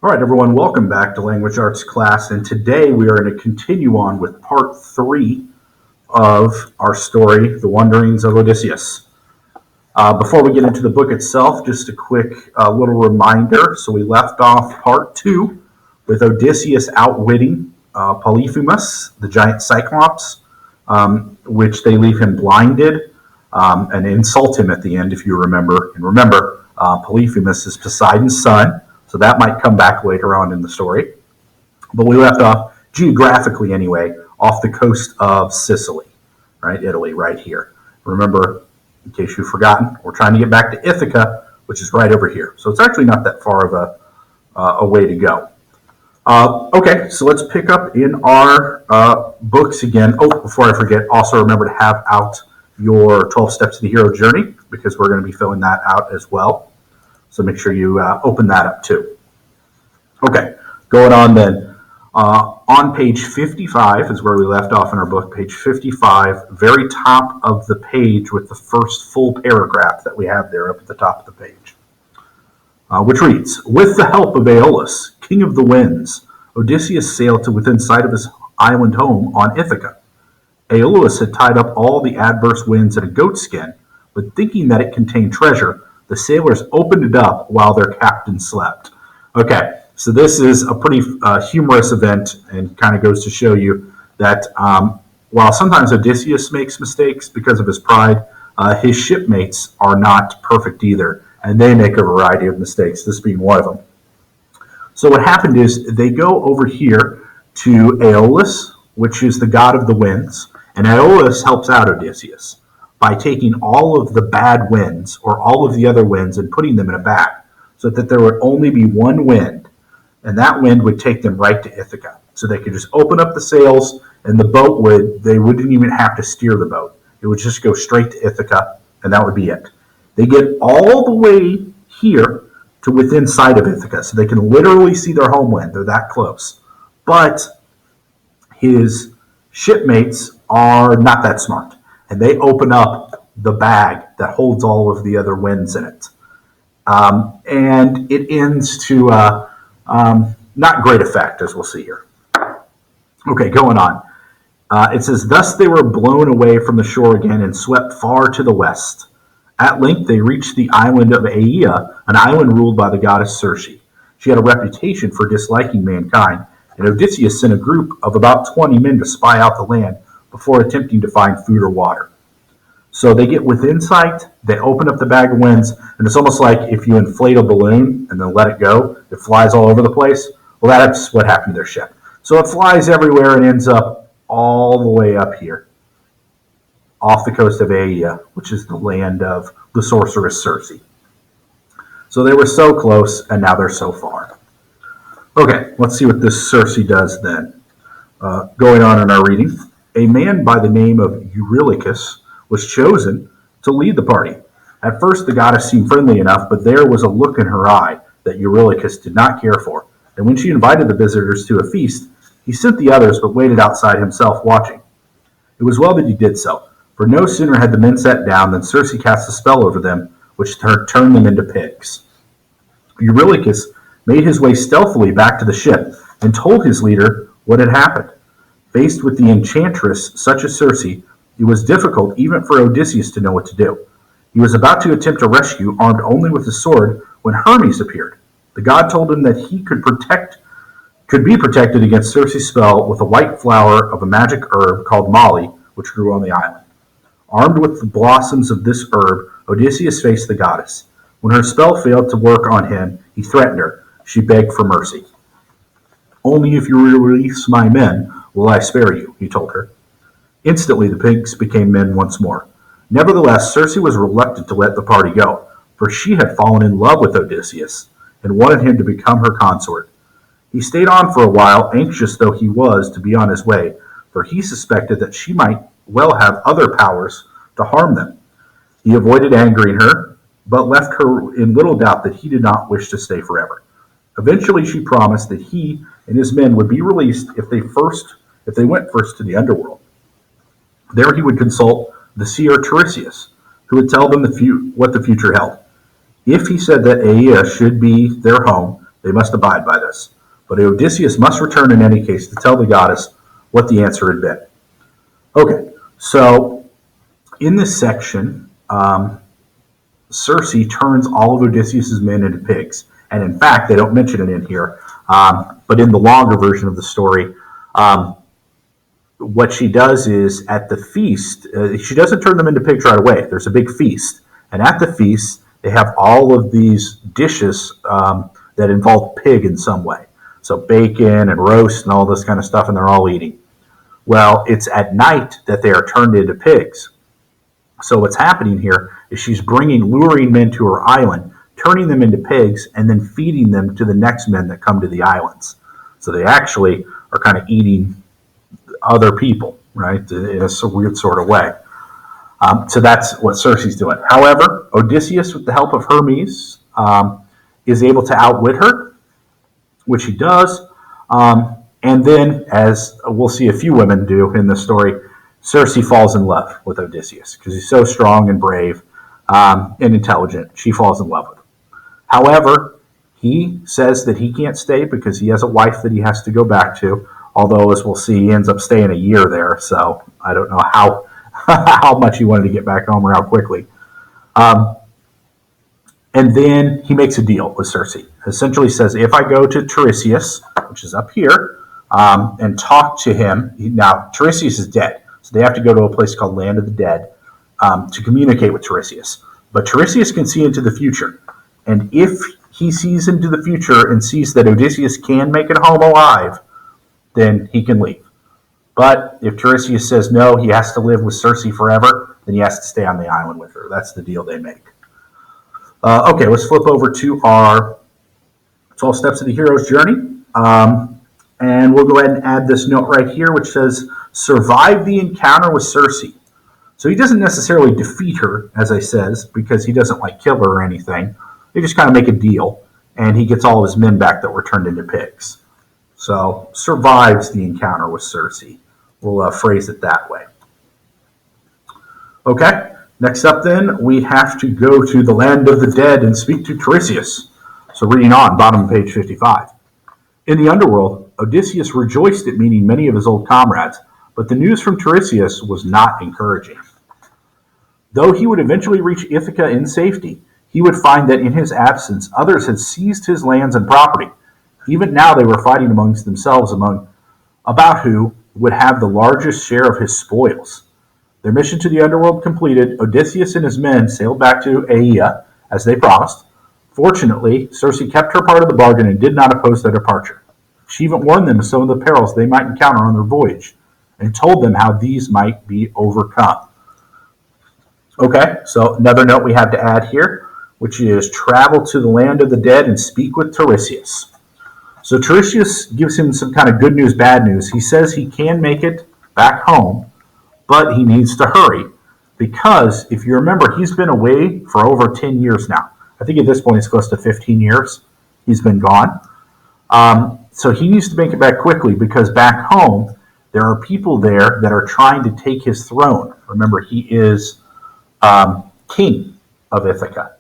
All right, everyone, welcome back to Language Arts class. And today we are going to continue on with part 3 of our story, The Wanderings of Odysseus. Before we get into the book itself, just a quick little reminder. So we left off part 2 with Odysseus outwitting Polyphemus, the giant Cyclops, which they leave him blinded and insult him at the end, if you remember. And remember, Polyphemus is Poseidon's son. So that might come back later on in the story. But we left off, geographically anyway, off the coast of Sicily, right? Italy, right here. Remember, in case you've forgotten, we're trying to get back to Ithaca, which is right over here. So it's actually not that far of a way to go. Okay, so let's pick up in our books again. Oh, before I forget, also remember to have out your 12 Steps to the Hero Journey, because we're going to be filling that out as well. So make sure you open that up too. Okay, going on then. On page 55 is where we left off in our book, page 55, very top of the page with the first full paragraph that we have there up at the top of the page, which reads, "With the help of Aeolus, king of the winds, Odysseus sailed to within sight of his island home on Ithaca. Aeolus had tied up all the adverse winds in a goat skin, but thinking that it contained treasure, the sailors opened it up while their captain slept." Okay, so this is a pretty humorous event and kind of goes to show you that while sometimes Odysseus makes mistakes because of his pride, his shipmates are not perfect either, and they make a variety of mistakes, this being one of them. So what happened is they go over here to Aeolus, which is the god of the winds, and Aeolus helps out Odysseus by taking all of the bad winds or all of the other winds and putting them in a bag so that there would only be one wind, and that wind would take them right to Ithaca. So they could just open up the sails and the boat they wouldn't even have to steer the boat. It would just go straight to Ithaca, and that would be it. They get all the way here to within sight of Ithaca, so they can literally see their homeland. They're that close. But his shipmates are not that smart, and they open up the bag that holds all of the other winds in it. And it ends to not great effect, as we'll see here. Okay, going on. It says, "Thus they were blown away from the shore again and swept far to the west. At length they reached the island of Aea, an island ruled by the goddess Circe. She had a reputation for disliking mankind, and Odysseus sent a group of about 20 men to spy out the land before attempting to find food or water." So they get within sight, they open up the bag of winds, and it's almost like if you inflate a balloon and then let it go, it flies all over the place. Well, that's what happened to their ship. So it flies everywhere and ends up all the way up here, off the coast of Aea, which is the land of the sorceress Circe. So they were so close, and now they're so far. Okay, let's see what this Circe does then. Going on in our reading, a man by the name of Eurylochus was chosen to lead the party. At first the goddess seemed friendly enough, but there was a look in her eye that Eurylochus did not care for, and when she invited the visitors to a feast, he sent the others but waited outside himself watching. It was well that he did so, for no sooner had the men sat down than Circe cast a spell over them, which turned them into pigs. Eurylochus made his way stealthily back to the ship and told his leader what had happened. Faced with the enchantress such as Circe, it was difficult even for Odysseus to know what to do. He was about to attempt a rescue, armed only with his sword, when Hermes appeared. The god told him that he could be protected against Circe's spell with a white flower of a magic herb called Molly, which grew on the island. Armed with the blossoms of this herb, Odysseus faced the goddess. When her spell failed to work on him, he threatened her. She begged for mercy. "Only if you release my men will I spare you," he told her. Instantly the pigs became men once more. Nevertheless, Circe was reluctant to let the party go, for she had fallen in love with Odysseus and wanted him to become her consort. He stayed on for a while, anxious though he was to be on his way, for he suspected that she might well have other powers to harm them. He avoided angering her, but left her in little doubt that he did not wish to stay forever. Eventually she promised that he and his men would be released if they went first to the underworld. There he would consult the seer Tiresias, who would tell them what the future held. If he said that Aea should be their home, They must abide by this. But Odysseus must return in any case to tell the goddess what the answer had been. Okay, so in this section, Circe turns all of Odysseus' men into pigs. And in fact, they don't mention it in here, but in the longer version of the story, what she does is at the feast, she doesn't turn them into pigs right away. There's a big feast. And at the feast, they have all of these dishes that involve pig in some way. So bacon and roast and all this kind of stuff, and they're all eating. Well, it's at night that they are turned into pigs. So what's happening here is she's luring men to her island, turning them into pigs, and then feeding them to the next men that come to the islands. So they actually are kind of eating other people, right, in a weird sort of way. So that's what Circe's doing. However, Odysseus, with the help of Hermes, is able to outwit her, which he does. And then, as we'll see a few women do in the story, Circe falls in love with Odysseus because he's so strong and brave and intelligent. She falls in love with him. However, he says that he can't stay because he has a wife that he has to go back to. Although, as we'll see, he ends up staying a year there. So I don't know how how much he wanted to get back home or how quickly. And then he makes a deal with Circe. Essentially says, if I go to Tiresias, which is up here, and talk to him. Now, Tiresias is dead. So they have to go to a place called Land of the Dead to communicate with Tiresias. But Tiresias can see into the future. And if he sees into the future and sees that Odysseus can make it home alive, then he can leave. But if Tiresias says no, he has to live with Circe forever, then he has to stay on the island with her. That's the deal they make. Okay, let's flip over to our 12 Steps of the Hero's Journey. And we'll go ahead and add this note right here, which says, survive the encounter with Circe. So he doesn't necessarily defeat her, as I says, because he doesn't kill her or anything. They just kind of make a deal, and he gets all of his men back that were turned into pigs. So, survives the encounter with Circe. We'll phrase it that way. Okay, next up then, we have to go to the Land of the Dead and speak to Tiresias. So reading on, bottom of page 55. In the underworld, Odysseus rejoiced at meeting many of his old comrades, but the news from Tiresias was not encouraging. Though he would eventually reach Ithaca in safety, he would find that in his absence others had seized his lands and property. Even now they were fighting amongst themselves about who would have the largest share of his spoils. Their mission to the underworld completed, Odysseus and his men sailed back to Aea, as they promised. Fortunately, Circe kept her part of the bargain and did not oppose their departure. She even warned them of some of the perils they might encounter on their voyage, and told them how these might be overcome. Okay, so another note we have to add here, which is travel to the Land of the Dead and speak with Tiresias. So Tiresias gives him some kind of good news, bad news. He says he can make it back home, but he needs to hurry because, if you remember, he's been away for over 10 years now. I think at this point it's close to 15 years he's been gone. So he needs to make it back quickly because back home there are people there that are trying to take his throne. Remember, he is king of Ithaca.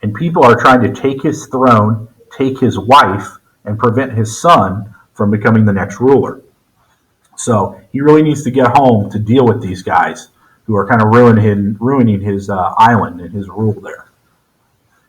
And people are trying to take his throne, take his wife, and prevent his son from becoming the next ruler. So he really needs to get home to deal with these guys who are kind of ruining his island and his rule there.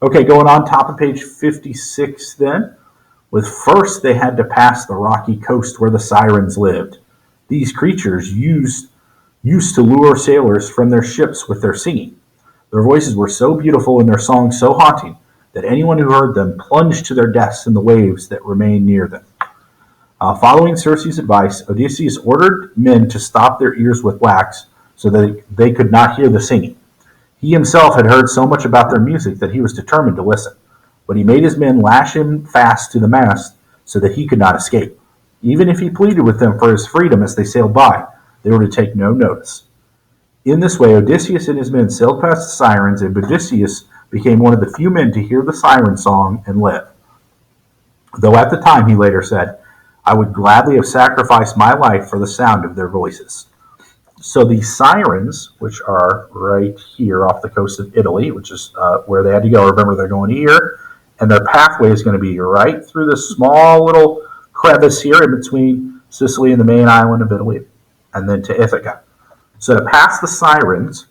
Okay, going on top of page 56 then. With first they had to pass the rocky coast where the sirens lived. These creatures used to lure sailors from their ships with their singing. Their voices were so beautiful and their songs so haunting that anyone who heard them plunged to their deaths in the waves that remained near them. Following Circe's advice, Odysseus ordered men to stop their ears with wax so that they could not hear the singing. He himself had heard so much about their music that he was determined to listen, but he made his men lash him fast to the mast so that he could not escape. Even if he pleaded with them for his freedom as they sailed by, they were to take no notice. In this way, Odysseus and his men sailed past the sirens, and Odysseus became one of the few men to hear the siren song and live. Though at the time, he later said, I would gladly have sacrificed my life for the sound of their voices. So the sirens, which are right here off the coast of Italy, which is where they had to go. Remember, they're going here, and their pathway is going to be right through this small little crevice here in between Sicily and the main island of Italy, and then to Ithaca. So to pass the Sirens,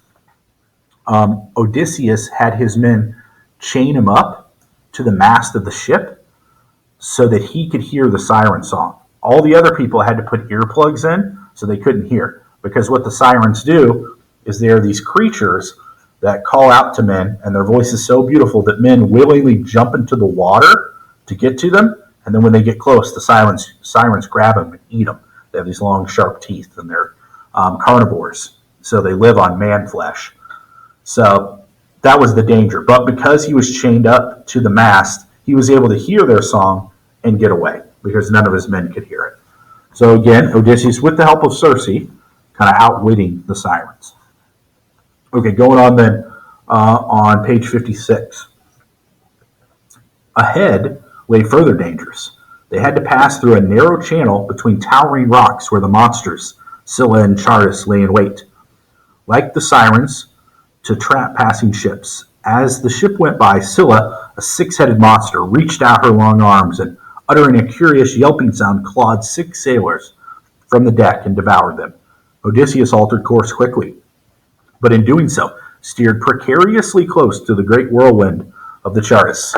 Odysseus had his men chain him up to the mast of the ship so that he could hear the siren song. All the other people had to put earplugs in so they couldn't hear, because what the sirens do is they are these creatures that call out to men, and their voice is so beautiful that men willingly jump into the water to get to them, and then when they get close, the sirens grab them and eat them. They have these long, sharp teeth, and they're carnivores, so they live on man flesh. So that was the danger. But because he was chained up to the mast, he was able to hear their song and get away, because none of his men could hear it. So again, Odysseus, with the help of Circe, kind of outwitting the sirens. Okay, going on then on page 56. Ahead lay further dangers. They had to pass through a narrow channel between towering rocks where the monsters, Scylla and Charybdis, lay in wait. Like the sirens, to trap passing ships. As the ship went by, Scylla, a six-headed monster, reached out her long arms and, uttering a curious yelping sound, clawed 6 sailors from the deck and devoured them. Odysseus altered course quickly, but in doing so, steered precariously close to the great whirlwind of the Charybdis.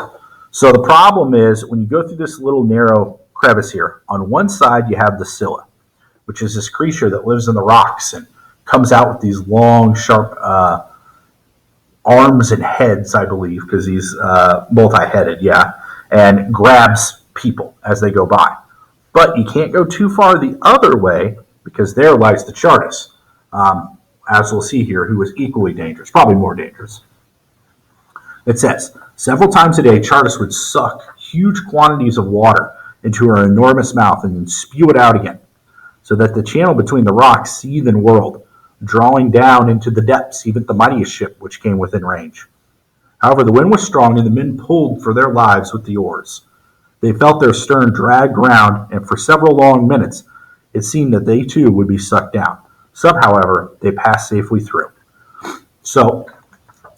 So the problem is, when you go through this little narrow crevice here, on one side you have the Scylla, which is this creature that lives in the rocks and comes out with these long, sharp arms and heads, I believe, because he's multi-headed, and grabs people as they go by. But you can't go too far the other way, because there lies the Charybdis, as we'll see here, who is equally dangerous, probably more dangerous. It says, several times a day, Charybdis would suck huge quantities of water into her enormous mouth and then spew it out again, so that the channel between the rocks seethed and whirled, drawing down into the depths even the mightiest ship which came within range. However, the wind was strong, and the men pulled for their lives with the oars. They felt their stern dragged round, and for several long minutes it seemed that they too would be sucked down. Some, however, they passed safely through. So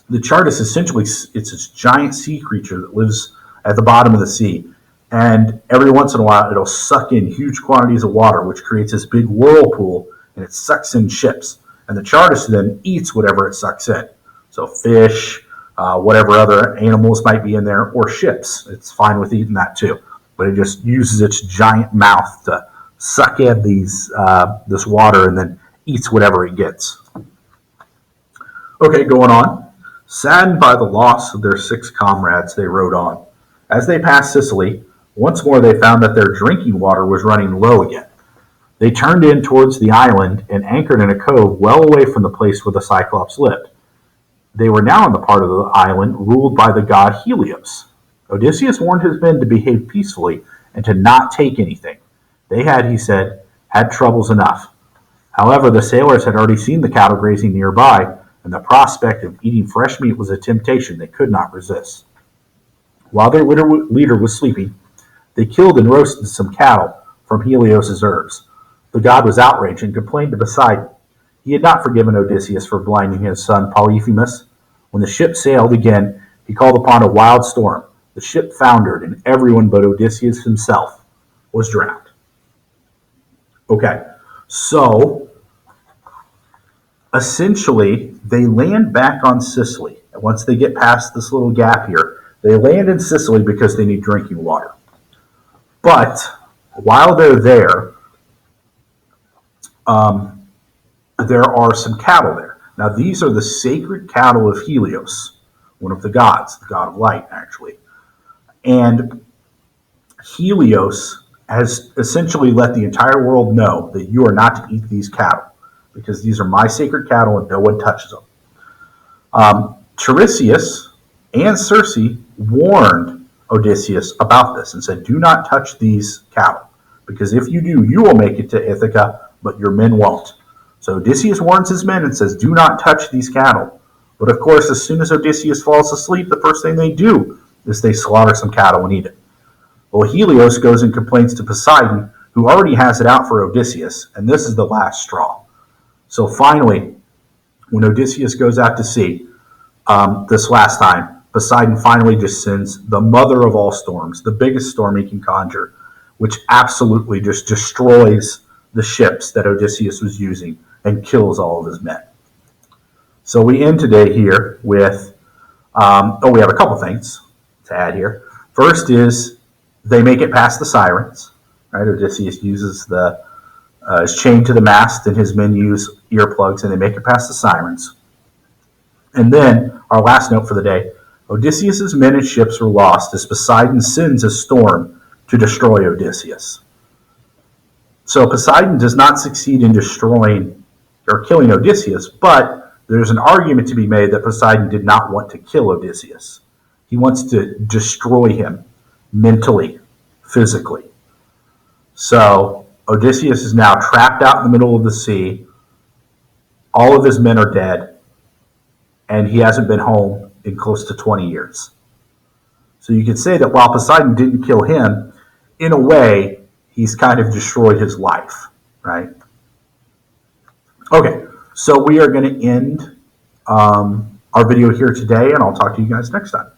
the Charybdis, essentially, it's this giant sea creature that lives at the bottom of the sea, and every once in a while it'll suck in huge quantities of water, which creates this big whirlpool, and it sucks in ships. And the Charybdis then eats whatever it sucks in. So fish, whatever other animals might be in there, or ships. It's fine with eating that too. But it just uses its giant mouth to suck in this water and then eats whatever it gets. Okay, going on. Saddened by the loss of their 6 comrades, they rowed on. As they passed Sicily, once more they found that their drinking water was running low again. They turned in towards the island and anchored in a cove well away from the place where the Cyclops lived. They were now in the part of the island ruled by the god Helios. Odysseus warned his men to behave peacefully and to not take anything. They had, he said, had troubles enough. However, the sailors had already seen the cattle grazing nearby, and the prospect of eating fresh meat was a temptation they could not resist. While their leader was sleeping, they killed and roasted some cattle from Helios' herbs. The god was outraged and complained to Poseidon. He had not forgiven Odysseus for blinding his son Polyphemus. When the ship sailed again, he called upon a wild storm. The ship foundered, and everyone but Odysseus himself was drowned. Okay, so essentially they land back on Sicily. And once they get past this little gap here, they land in Sicily because they need drinking water. But while they're there, there are some cattle there. Now, these are the sacred cattle of Helios, one of the gods, the god of light, actually. And Helios has essentially let the entire world know that you are not to eat these cattle, because these are my sacred cattle and no one touches them. Tiresias and Circe warned Odysseus about this and said, do not touch these cattle, because if you do, you will make it to Ithaca, but your men won't. So Odysseus warns his men and says, do not touch these cattle. But of course, as soon as Odysseus falls asleep, the first thing they do is they slaughter some cattle and eat it. Well, Helios goes and complains to Poseidon, who already has it out for Odysseus, and this is the last straw. So finally, when Odysseus goes out to sea, this last time, Poseidon finally just sends the mother of all storms, the biggest storm he can conjure, which absolutely just destroys the ships that Odysseus was using and kills all of his men. So we end today here with, we have a couple things to add here. First is they make it past the sirens. Right? Odysseus uses is chained to the mast, and his men use earplugs, and they make it past the sirens. And then our last note for the day: Odysseus's men and ships were lost as Poseidon sends a storm to destroy Odysseus. So Poseidon does not succeed in destroying or killing Odysseus, but there's an argument to be made that Poseidon did not want to kill Odysseus. He wants to destroy him mentally, physically. So Odysseus is now trapped out in the middle of the sea. All of his men are dead, and he hasn't been home in close to 20 years. So you could say that while Poseidon didn't kill him, in a way, he's kind of destroyed his life, right? Okay, so we are going to end our video here today, and I'll talk to you guys next time.